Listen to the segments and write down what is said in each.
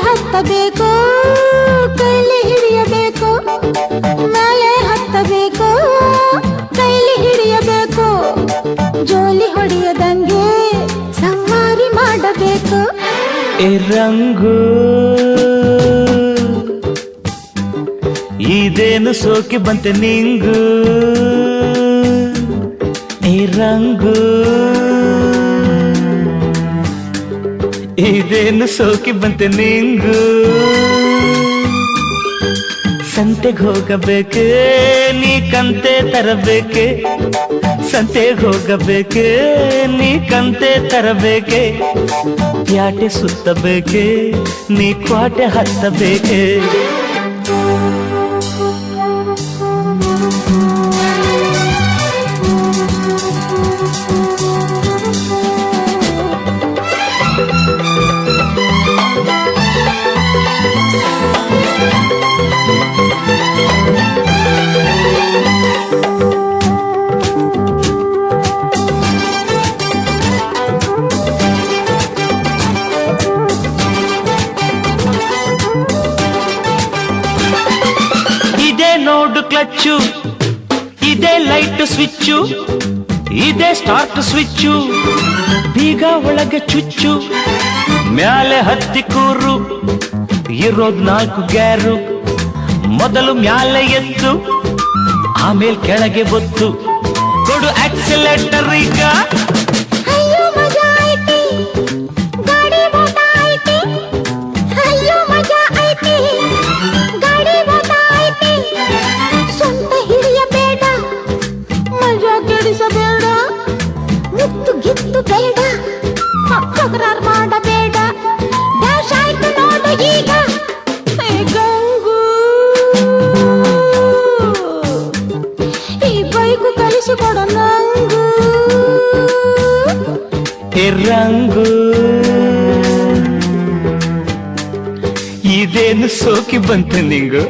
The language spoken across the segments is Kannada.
ಹತ್ತಬೇಕು ಕೈಲಿ ಹಿಡಿಯಬೇಕು, ಮೇಲೆ ಹತ್ತಬೇಕು ಕೈಲಿ ಹಿಡಿಯಬೇಕು, ಜೋಲಿ ಹೊಡೆಯದಂಗೆ ಸವಾರಿ ಮಾಡಬೇಕು. ರಂಗು ಇದೇನು ಸೋಕಿ ಬಂತೆ ನಿಂಗು, ರಂಗು ಇದೇನು ಸೋಕಿ ಬಂತೆ ನಿಂಗು. ಸಂತೆಗೆ ಹೋಗಬೇಕೆ ನೀ ಕಂತೆ ತರಬೇಕೆ, ಸಂತೆಗೆ ಹೋಗಬೇಕೆ ನೀ ಕಂತೆ ತರಬೇಕೆ, ಪ್ಯಾಟೆ ಸುತ್ತಬೇಕೆ ನೀ ಕ್ವಾಟೆ ಹತ್ತಬೇಕೆ. ನೋಡು ಕ್ಲಚ್ಚು, ಇದೇ ಲೈಟ್ ಸ್ವಿಚ್ಚು, ಇದೇ ಸ್ಟಾರ್ಟ್ ಸ್ವಿಚ್ಚು, ಬೀಗ ಒಳಗೆ ಚುಚ್ಚು, ಮ್ಯಾಲೆ ಹತ್ತಿ ಕೂರು, ಇರೋದ್ 4 ಗ್ಯಾರು, ಮೊದಲು ಮ್ಯಾಲೆ ಎತ್ತು ಆಮೇಲೆ ಕೆಳಗೆ ಬೊತ್ತು, ಕೊಡು ಆಕ್ಸಿಲೇಟರ್ ಈಗ. ಬೇಡ ತಕರಾರ್ ಮಾಡಬೇಡ, ಡ್ಯಾಶ್ ಆಯ್ತು ನೋಡು ಈಗ. ಗಂಗು ಈ ಬೈಕು ಕಲಿಸಿಕೊಡು ನಂಗು, ರಂಗು ಇದೇನು ಸೋಕಿ ಬಂತು ನಿಂಗು.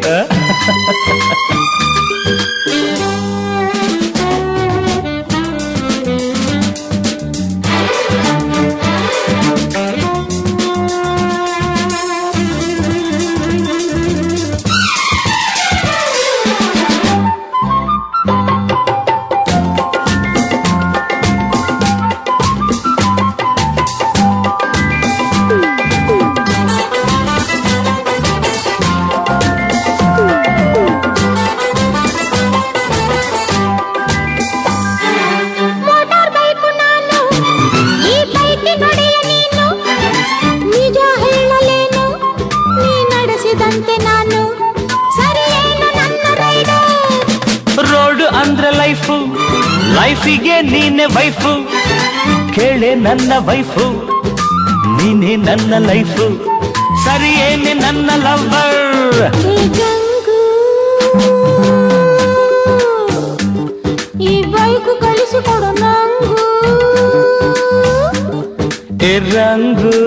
ರೋಡ್ ಅಂದ್ರೆ ಲೈಫು, ಲೈಫಿಗೆ ನೀನೆ ವೈಫು, ಕೇಳೆ ನನ್ನ ವೈಫು, ನೀನೆ ನನ್ನ ಲೈಫು, ಸರಿಯೇನೆ ನನ್ನ ಲವ್ವರ್. ಈ ಬೈಕು ಕಳಿಸಿಕೊಡು ನಂಗು, ರಂಗು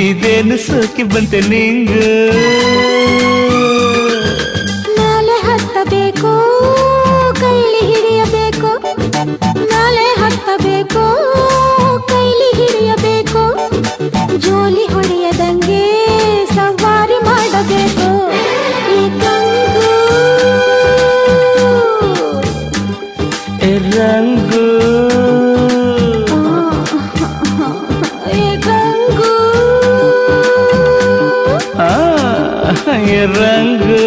ಇದೇನು ಸೋಕಿ ಬಂತೆ ನಿಂಗು. ಮೇಲೆ ಹತ್ತಬೇಕು ಕೈಲಿ ಹಿಡಿಯಬೇಕು, ಮೇಲೆ ಹತ್ತಬೇಕು ಕೈಲಿ ಹಿಡಿಯಬೇಕು, ಜೋಲಿ ಹೊಡೆಯದಂಗೆ ಸವಾರಿ ಮಾಡಬೇಕು. ಈ ಗಂಗು ರಂಗು ರಂಗು